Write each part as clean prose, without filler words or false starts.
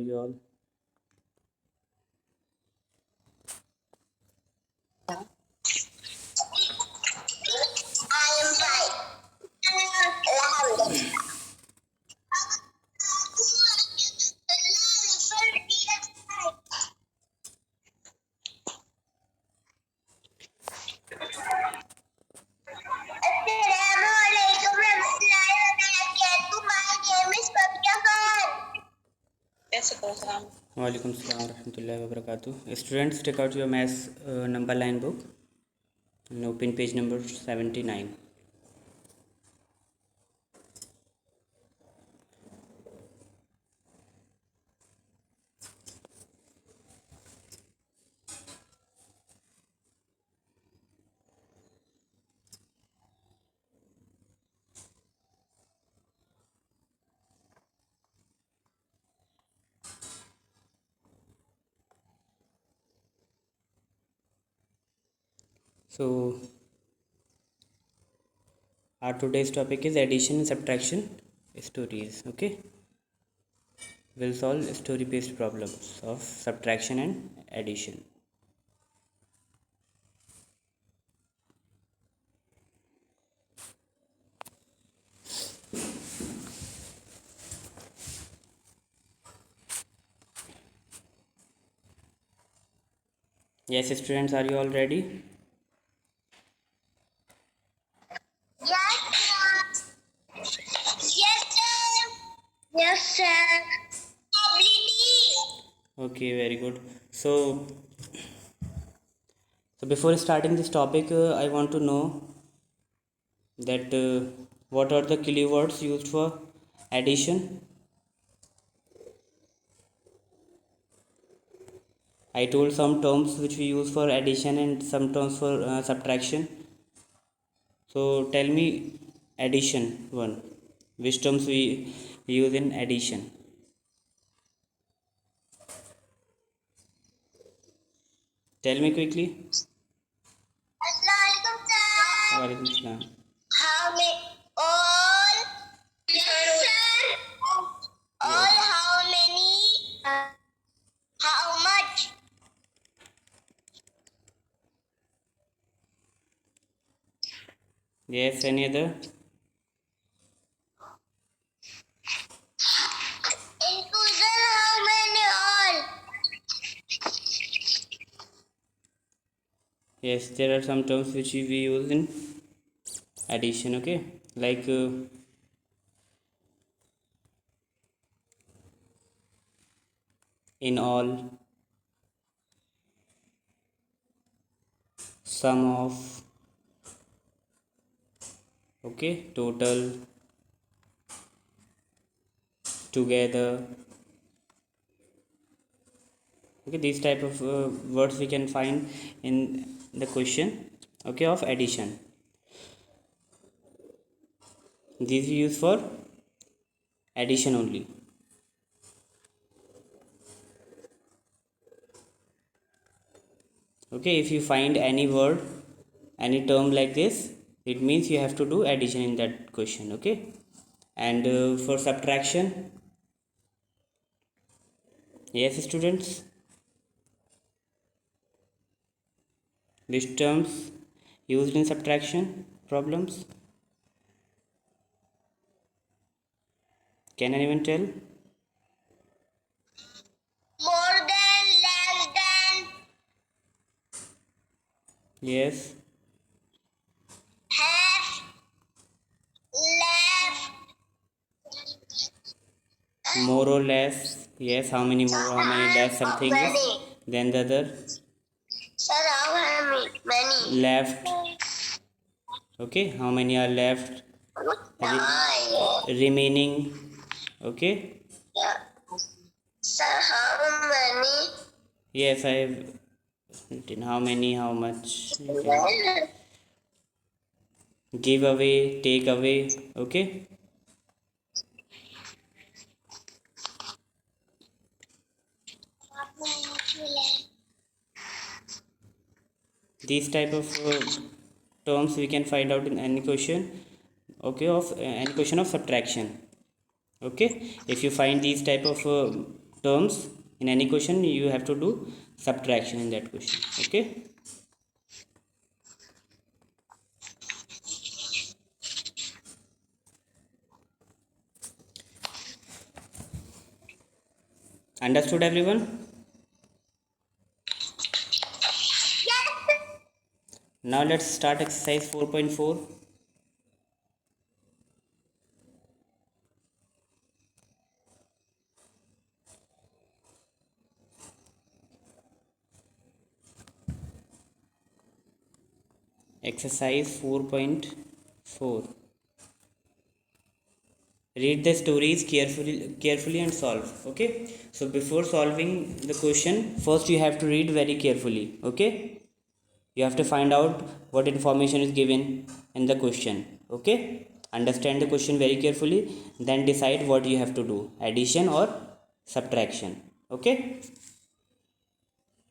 are you all? I am fine. Alhamdulillah. Assalamualaikum warahmatullahi wabarakatuh. My name is Fabia Khan. Walaikum Assalam warahmatullahi wabarakatuh. Students, take out your maths number line book and open page number 79. So our today's topic is addition and subtraction stories. Okay, we'll solve story based problems of subtraction and addition. Yes, students, are you all ready? Yes, sir. Yes, sir. Ability. Okay, very good. So before starting this topic, I want to know that what are the keywords used for addition. I told some terms which we use for addition and some terms for subtraction. So tell me addition one. Which terms we use in addition? Tell me quickly. Assalamualaikum, sir. Walaikum salam. How many? All. Yes, sir. All how many? How much? Yes, any other? Inclusion how many all? Yes, there are some terms which we use in addition. Okay, like in all, sum of, okay, total, together. Okay, these type of words we can find in the question, okay, of addition. These we use for addition only. Okay, if you find any word, any term like this, it means you have to do addition in that question. Okay, and for subtraction, yes, students, which terms used in subtraction problems? Can anyone tell? More than, less than, Yes, half, left, more or less. Yes, how many more, how many less, something is. Then the other, Sir, how many? left. Okay, how many are left? Remaining. Okay, Yeah. Sir, how many? yes, I have written how many, how much. You can Well, give away, take away. Okay, these type of terms we can find out in any question, okay, of any question of subtraction. Okay, if you find these type of terms in any question, you have to do subtraction in that question. Okay. Understood everyone? Yes. Now let's start exercise 4.4. Exercise 4.4. Read the stories carefully and solve. Okay, so before solving the question, first you have to read very carefully. Okay, you have to find out what information is given in the question. Okay, understand the question very carefully, then decide what you have to do, addition or subtraction. Okay,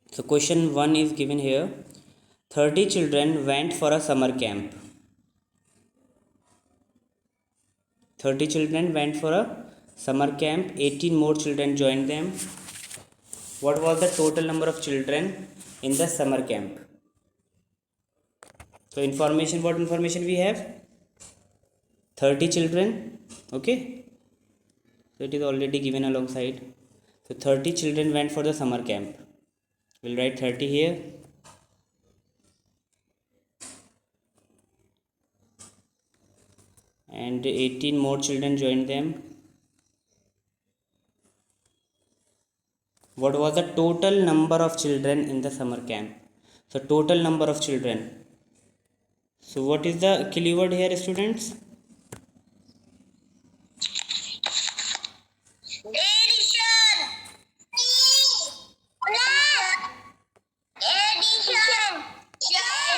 so question 1 is given here. 30 children went for a summer camp. 30 children went for a summer camp. 18 more children joined them. What was the total number of children in the summer camp? So information, what information we have? 30 children. Okay, so it is already given alongside. So 30 children went for the summer camp. We'll write 30 here. And 18 more children joined them. What was the total number of children in the summer camp? So total number of children. So what is the keyword here, students? Addition.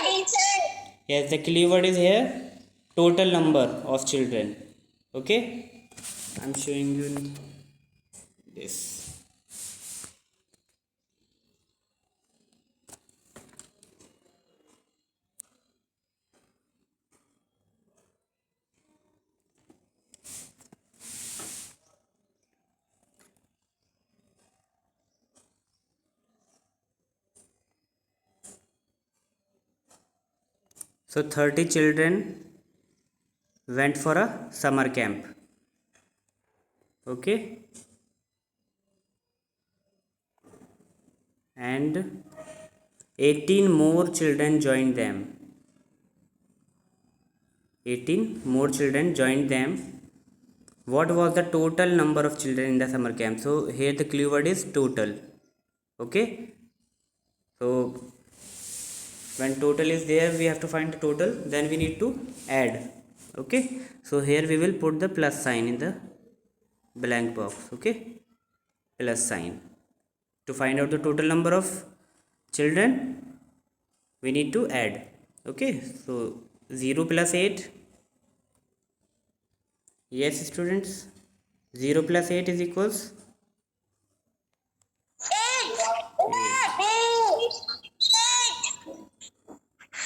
Addition. Yes, the keyword is here, total number of children. Okay, I'm showing you this. So 30 children went for a summer camp. Okay, and 18 more children joined them. 18 more children joined them. What was the total number of children in the summer camp? So here the keyword is total. Okay, so when total is there, we have to find the total, then we need to add. Okay, so here we will put the plus sign in the blank box. Okay, plus sign. To find out the total number of children, we need to add. Okay, so 0 plus 8. Yes students, 0 plus 8 is equals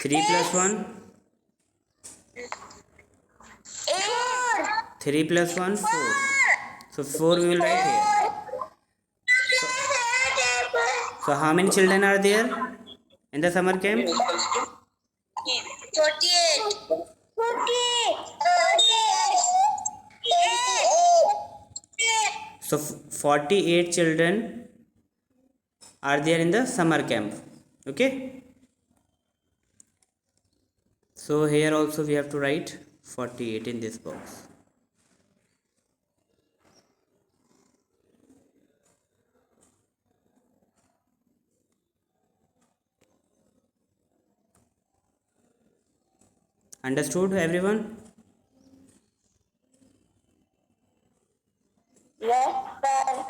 3 plus 1. 3 plus 1, 4. So 4 we will write here. So how many children are there in the summer camp? 48. So 48 children are there in the summer camp. Okay, so here also we have to write 48 in this box. Understood everyone? Yes, sir.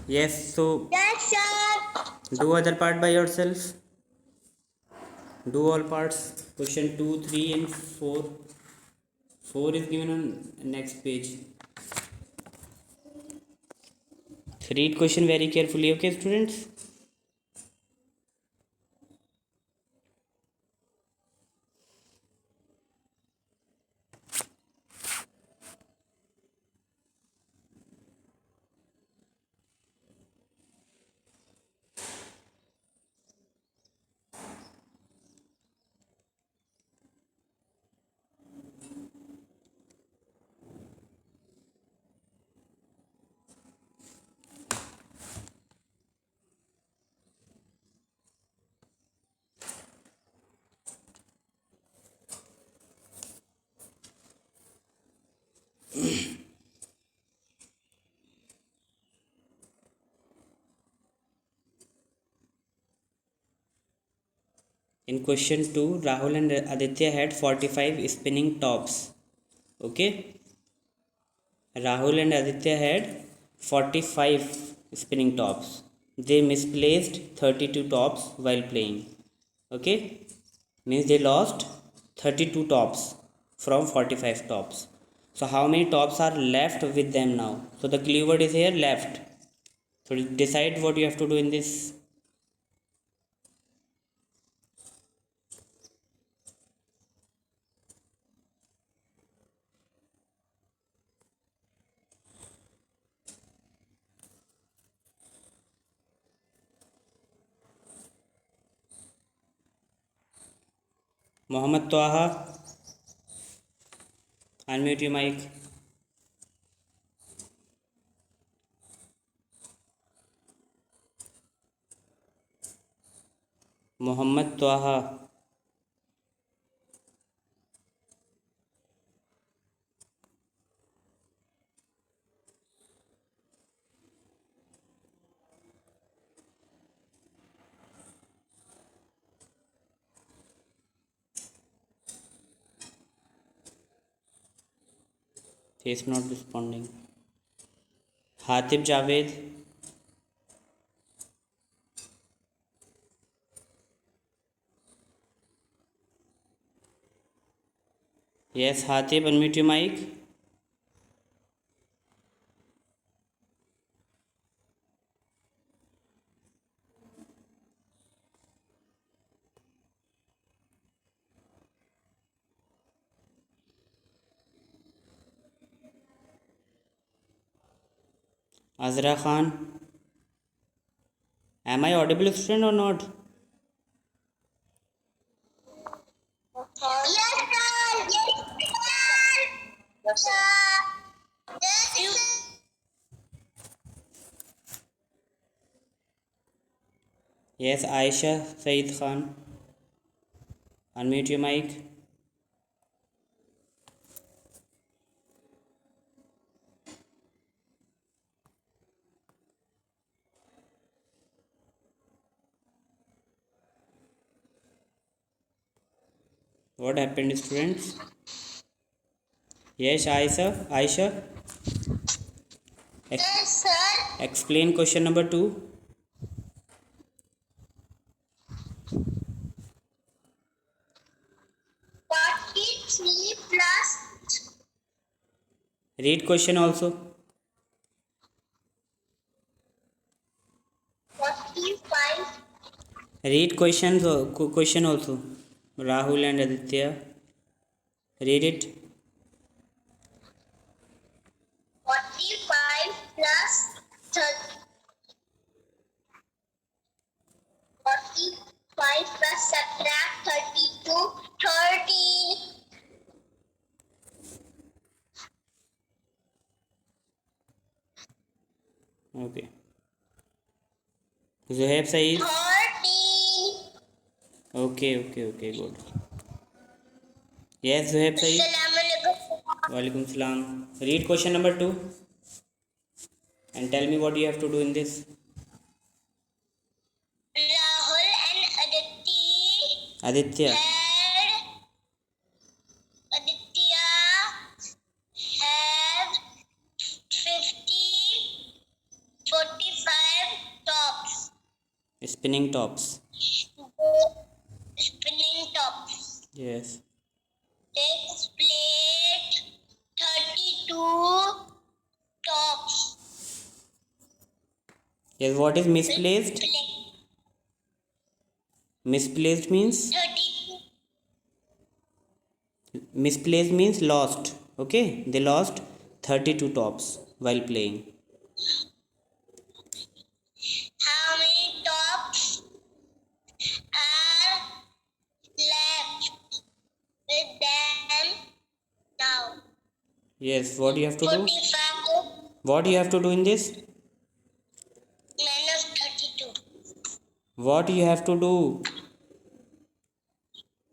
Yes, so Yes, sir. do other part by yourself. Do all parts. Question 2, 3 and 4. 4 is given on next page. Read question very carefully. Okay students. In question 2, Rahul and Aditya had 45 spinning tops. Okay, Rahul and Aditya had 45 spinning tops. They misplaced 32 tops while playing. Okay, means they lost 32 tops from 45 tops. So how many tops are left with them now? So the keyword is here left. So decide what you have to do in this. Mohammed Taha, unmute your mic. Mohammed Taha. He is not responding. Hatib Javed. Yes, Hatib, unmute your mic. Azra Khan. Am I audible, student, or not? Yes, sir. Yes, sir. Yes, sir. Yes, Aisha Saeed Khan. Unmute your mic. What happened, students? Yes, Aisha, Yes, sir. explain question number 2. 43 plus Read question also. 45 Read question also. Rahul and Aditya. Read it. 45 plus 30. 45 plus subtract 32, 30. Okay. Zuhaib Saeed. 30. Okay, good. Yes, Zuhaib Saeed. Assalamualaikum. Walaikum salam. Read question number 2 and tell me what you have to do in this. Rahul and Aditya. Aditya have 45 tops. Spinning tops. Spinning tops. Yes. They split 32 tops. Yes, what is misplaced? Misplaced means 32. misplaced means lost. Okay, they lost 32 tops while playing. How many tops are left with them now? Yes, what you have to do? 45 What you have to do in this? minus 32. What you have to do?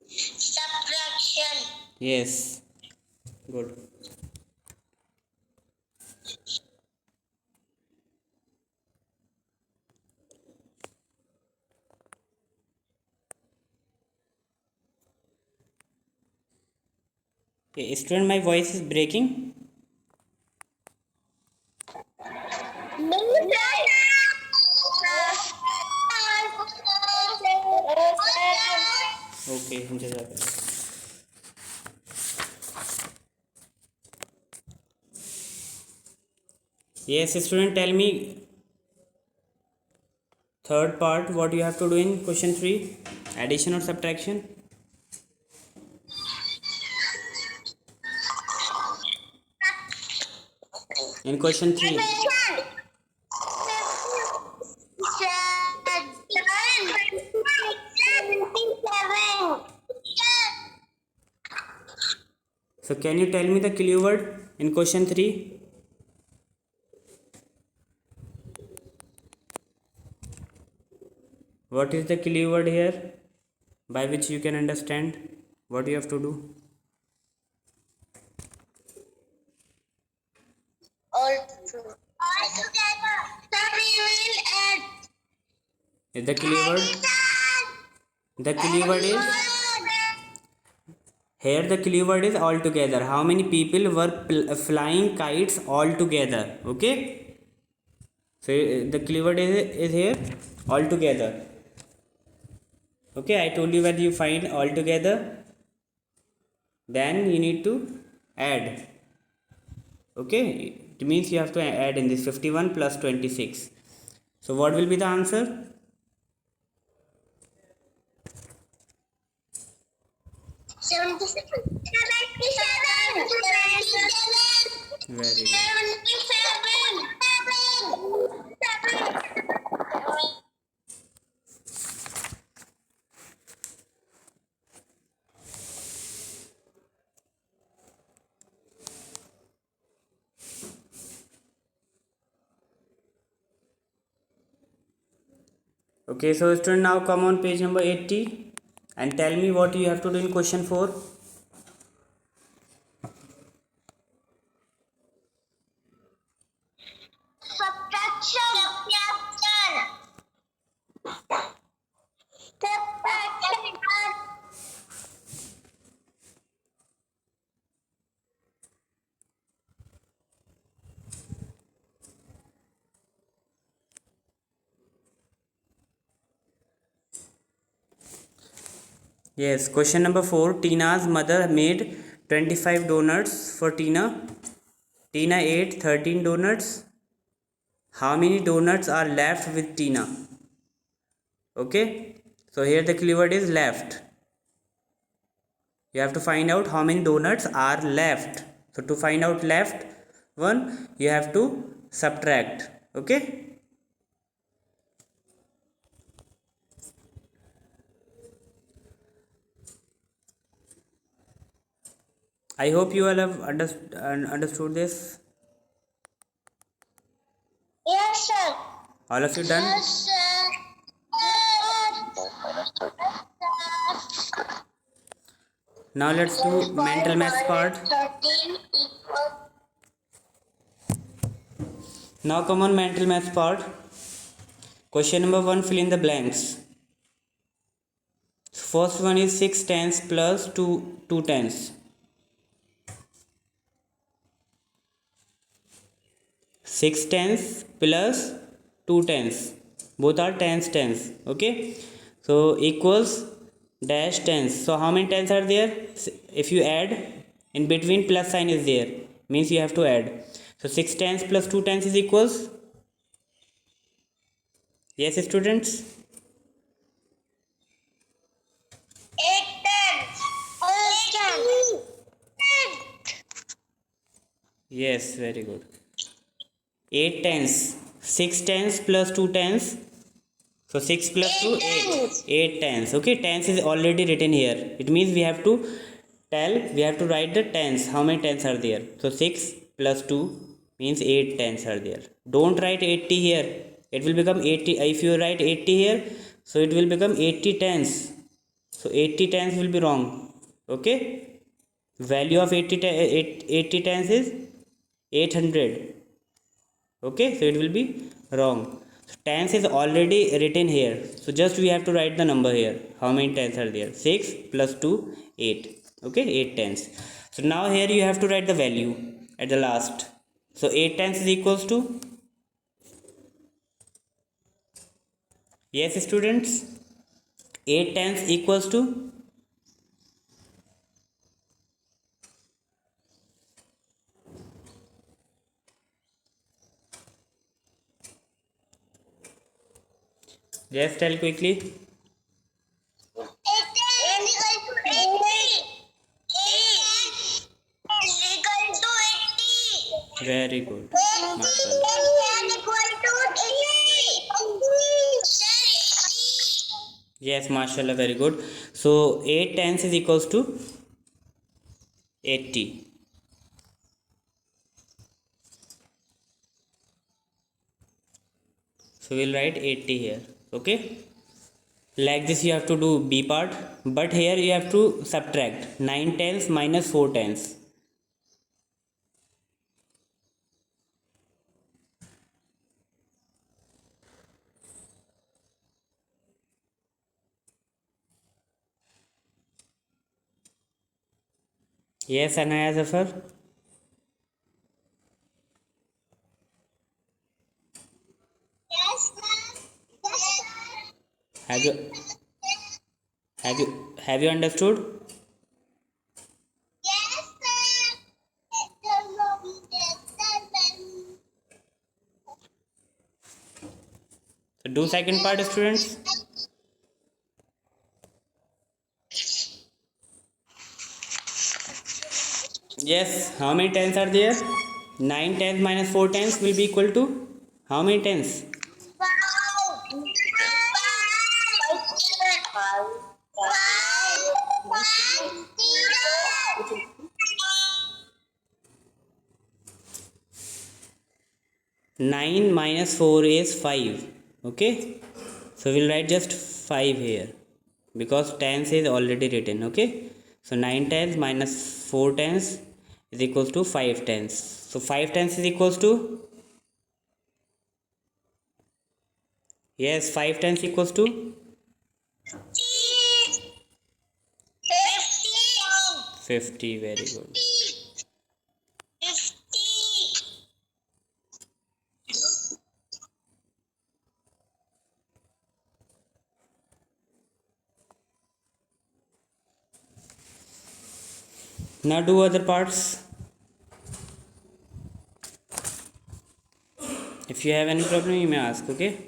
Subtraction. Yes. Good. Okay, student, my voice is breaking. Okay, jazakallah. Yes, student, tell me third part what you have to do in question 3, addition or subtraction. In question 3, so can you tell me the keyword in question 3? What is the keyword here by which you can understand what you have to do? All together. So we will add. Is the keyword? The keyword is here. The keyword is all together. How many people were flying kites all together? Okay. So the keyword is here all together. Okay, I told you where you find all together. Then you need to add. Okay, it means you have to add in this 51 plus 26. So what will be the answer? 77. Very good. 77. Okay, so student, now come on page number 80 and tell me what you have to do in question 4. Subtraction. Yes, question number 4. Tina's mother made 25 donuts for Tina. Tina ate 13 donuts. How many donuts are left with Tina? Okay, so here the keyword is left. You have to find out how many donuts are left. So to find out left one, you have to subtract. Okay. I hope you all have understood this. Yes, sir. All of you done? Yes, sir. Now let's do mental maths part. 13 equals. Now come on mental maths part. Question number 1, fill in the blanks. First one is 6 tens plus 2 tens. 6 tens plus 2 tens. Both are tens. Okay. So equals dash tens. So how many tens are there? If you add, in between plus sign is there. Means you have to add. So 6 tens plus 2 tens is equals. Yes, students. 8 tens. 8 tens. Yes, very good. 8 tens. 6 tens plus 2 tens. So 6 plus 2, 8. 8 tens. Okay, tens is already written here. It means we have to write the tens. How many tens are there? So 6 plus 2 means 8 tens are there. Don't write 80 here. It will become 80. If you write 80 here, so it will become 80 tens. So 80 tens will be wrong. Okay. Value of 80 tens is 800. Okay, so it will be wrong. So tens is already written here. So just we have to write the number here. How many tens are there? 6 plus 2, 8. Okay, 8 tens. So now here you have to write the value at the last. So 8 tens is equals to, yes students, 8 tens equals to, just tell quickly. 8 is equal to 80. 8 is equal to 80. Very good. 80 Mashallah. is equal to 80. Sir, 80. Yes, mashallah, very good. So 8 tens is equals to 80. So we'll write 80 here. Okay, like this you have to do B part, but here you have to subtract 9 tens minus 4 tens. Yes, Anaya Zafar. Yes, sir. Yes, sir. Have you have you understood? Yes, sir. So do second part, students. Yes, how many tens are there? 9 tens minus 4 tens will be equal to how many tens? 9 minus 4 is 5. Okay, so we'll write just 5 here because tens is already written. Okay, so 9 tens minus 4 tens is equals to 5 tens. So 5 tens is equals to, yes, 5 tens equals to 50. Very good. Now do other parts. If you have any problem, you may ask. Okay.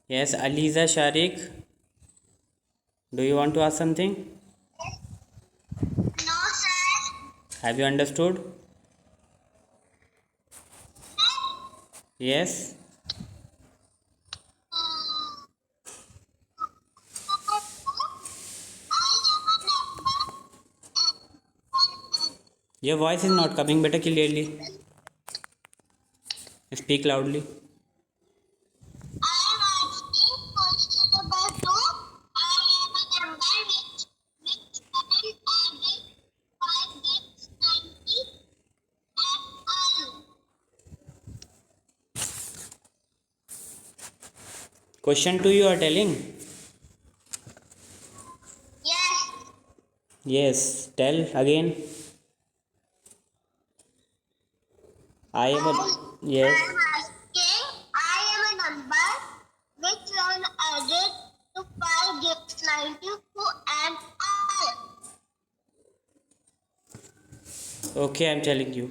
Yes, Aliza Sharik, do you want to ask something? No, sir. Have you understood? Yes. Your voice is not coming better clearly. Speak loudly. Question to you are telling? Yes. Yes. Tell again. I am a, yes. I am asking, I am a number which when added to 5 gives 92 and all. Okay, I'm telling you.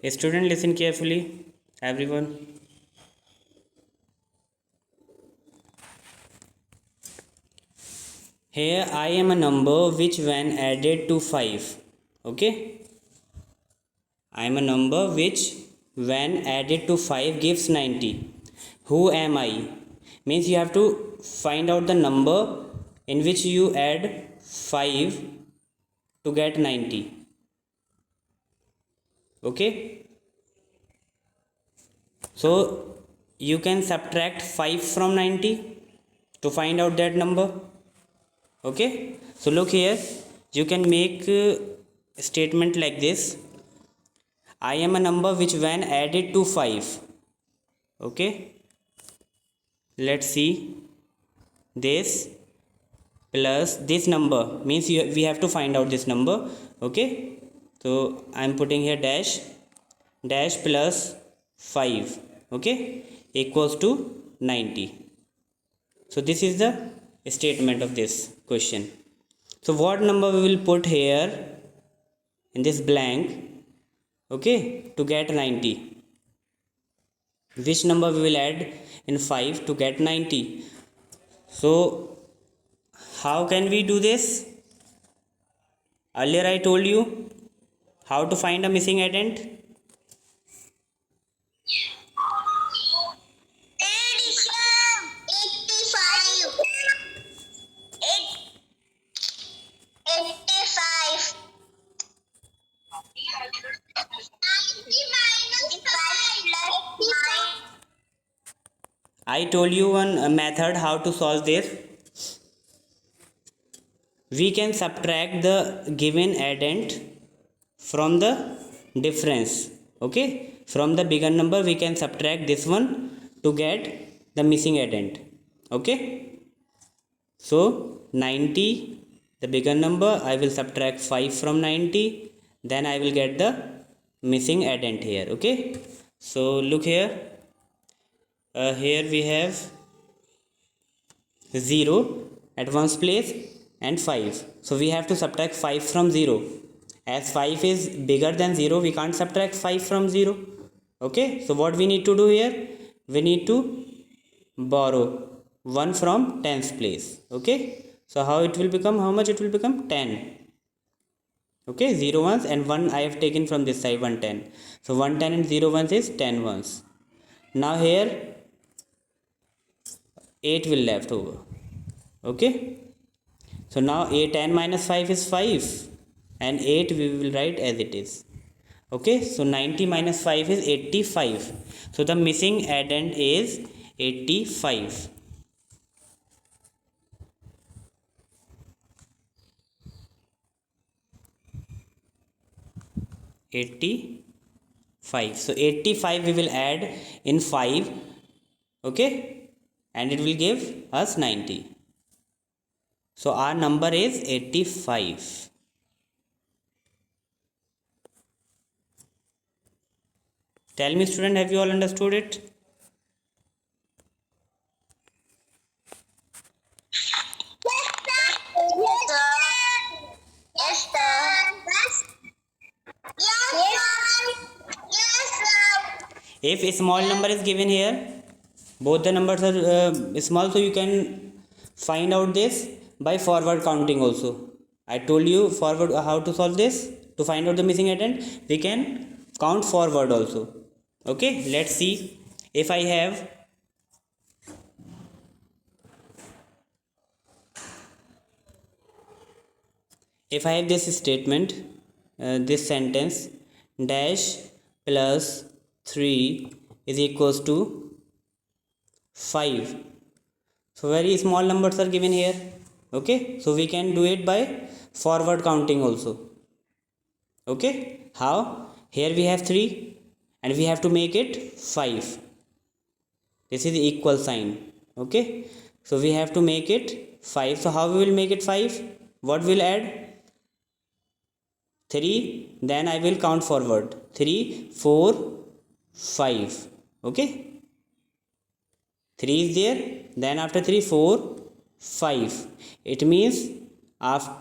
A student, listen carefully. Everyone. Here I am a number which when added to 5. Okay. I am a number which when added to 5 gives 90. Who am I? Means you have to find out the number in which you add 5 to get 90. Okay, so you can subtract 5 from 90 to find out that number. Okay, so look here, you can make a statement like this: I am a number which when added to 5. Okay, let's see, this plus this number means we have to find out this number. Okay, so I am putting here dash plus 5, okay, equals to 90. So this is the statement of this question. So what number we will put here in this blank, okay, to get 90? Which number we will add in 5 to get 90? So how can we do this? Earlier I told you how to find a missing addend. Addition 85. 85. 90 minus 5 plus 9. I told you one method how to solve this. We can subtract the given addend from the difference. Okay, from the bigger number we can subtract this one to get the missing addend. Okay, so 90, the bigger number, I will subtract 5 from 90, then I will get the missing addend here. Okay, so look here, here we have 0 at one's place and 5, so we have to subtract 5 from 0. As 5 is bigger than 0, we can't subtract 5 from 0. Okay, so what we need to do here, we need to borrow 1 from 10's place. Okay, so how it will become, how much it will become? 10. Okay, 0 ones and 1 I have taken from this side, 110. So 110 and 0 ones is 10 ones. Now here 8 will left over. Okay, so now 10 minus 5 is 5 and 8 we will write as it is. Okay, so 90 minus 5 is 85. So the missing addend is 85. 85. So 85 we will add in 5. Okay, and it will give us 90. So our number is 85. Tell me student, have you all understood it? Yes, sir. Yes, sir. If a small number is given here, both the numbers are small, so you can find out this by forward counting also. I told you forward how to solve this. To find out the missing addend, we can count forward also. Okay, let's see. If I have this statement, this sentence, dash plus 3 is equals to 5. So very small numbers are given here. Okay, so we can do it by forward counting also. Okay, how? Here we have 3 and we have to make it 5. This is equal sign. Okay, so we have to make it 5. So how we will make it 5? What will add? 3, then I will count forward. 3, 4, 5. Okay, 3 is there, then after 3, 4, 5. It means after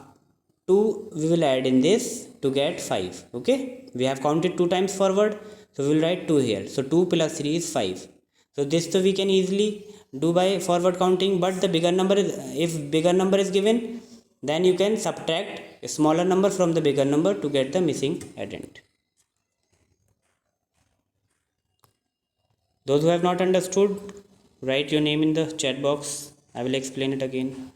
2 we will add in this to get 5. Okay, we have counted 2 times forward, so we will write 2 here. So 2 plus 3 is 5. So this we can easily do by forward counting, but the bigger number is, if bigger number is given, then you can subtract a smaller number from the bigger number to get the missing addend. Those who have not understood, write your name in the chat box. I will explain it again.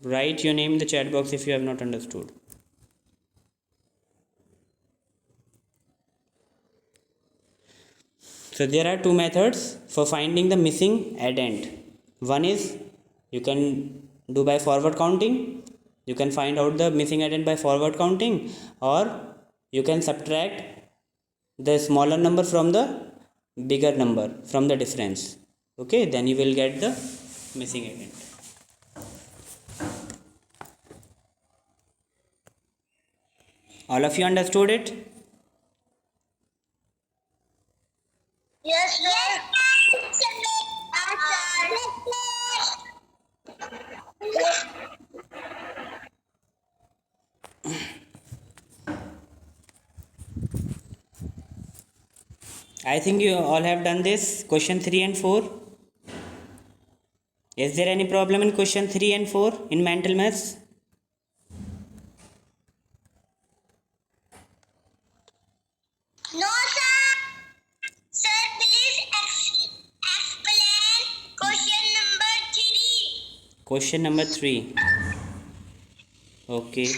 Write your name in the chat box if you have not understood. So there are two methods for finding the missing addend. One is you can do by forward counting. You can find out the missing addend by forward counting, or you can subtract the smaller number from the bigger number from the difference. Okay, then you will get the missing addend. All of you understood it? Yes, sir. I think you all have done this question 3 and 4. Is there any problem in question 3 and 4 in mental maths? No, sir. Sir, please explain question number 3. Question number 3. Okay.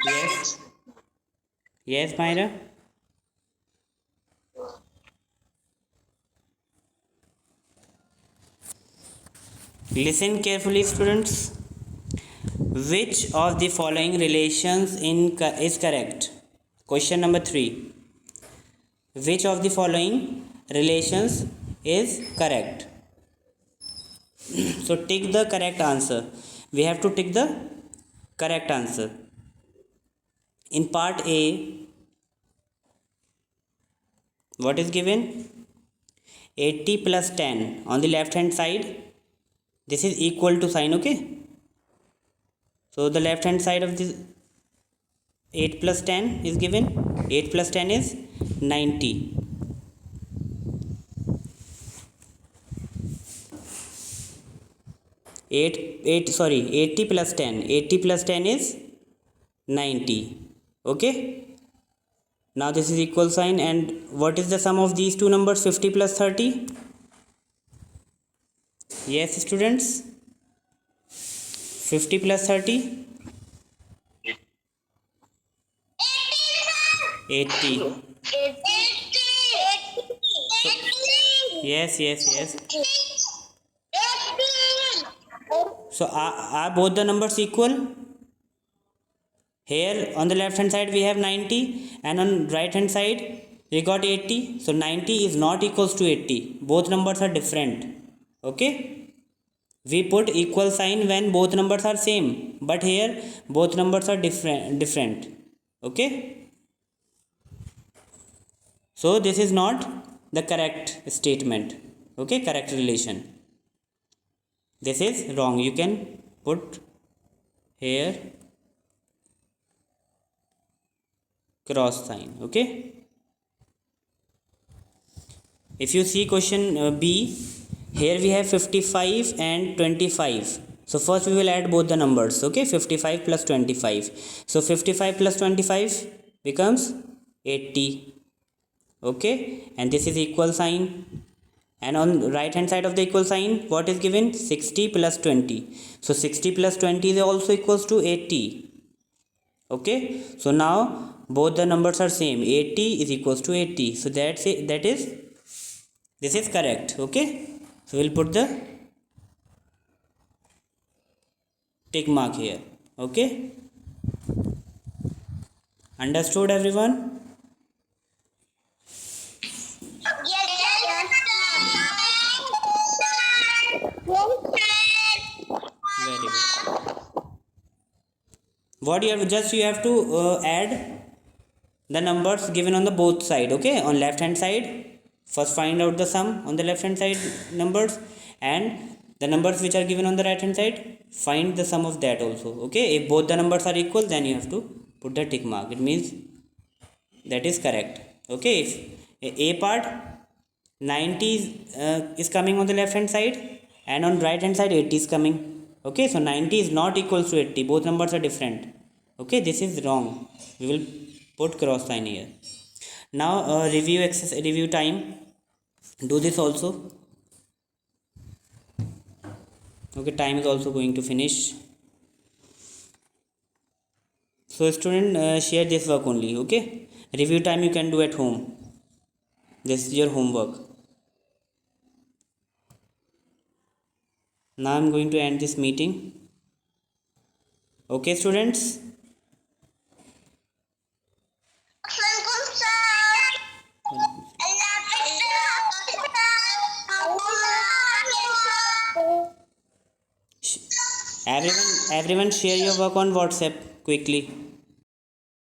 Yes. Yes, Myra. Listen carefully, students. Which of the following relations is correct? Question number 3. Which of the following relations is correct? So tick the correct answer. We have to tick the correct answer. In part A, what is given? 80 plus 10 on the left hand side. This is equal to sign, okay? So the left hand side of this 8 plus 10 is given. 8 plus 10 is 90. Sorry, 80 plus 10. 80 plus 10 is 90. Okay? Now this is equal sign, and what is the sum of these two numbers? 50 plus 30? Yes, students? 50 plus 30? 80. Yes. So are both the numbers equal? Here on the left hand side we have 90, and on right hand side we got 80. So 90 is not equals to 80. Both numbers are different. Okay? We put equal sign when both numbers are same, but here both numbers are different. Okay? So this is not the correct statement. Okay, correct relation. This is wrong. You can put here cross sign. Okay. If you see question B, here we have 55 and 25. So first we will add both the numbers. Okay, 55 plus 25. So 55 plus 25 becomes 80. Okay, and this is equal sign. And on right hand side of the equal sign, what is given? 60 plus 20. So 60 plus 20 is also equals to 80. Okay, so now both the numbers are same. 80 is equals to 80. So this is correct. Okay, so we'll put the tick mark here. Okay, understood everyone? Very good. What you have to add the numbers given on the both side. Okay, on left hand side, first find out the sum on the left hand side numbers, and the numbers which are given on the right hand side, find the sum of that also. Okay, if both the numbers are equal, then you have to put the tick mark. It means that is correct. Okay, if A part 90 is coming on the left hand side, and on right hand side 80 is coming. Okay, so 90 is not equals to 80. Both numbers are different. Okay, this is wrong. We will put cross sign here. Now review time. Do this also. Okay, time is also going to finish. So student, share this work only. Okay, review time you can do at home. This is your homework. Now I'm going to end this meeting. Okay students. Assalamualaikum, sir. Allah Everyone share your work on WhatsApp quickly.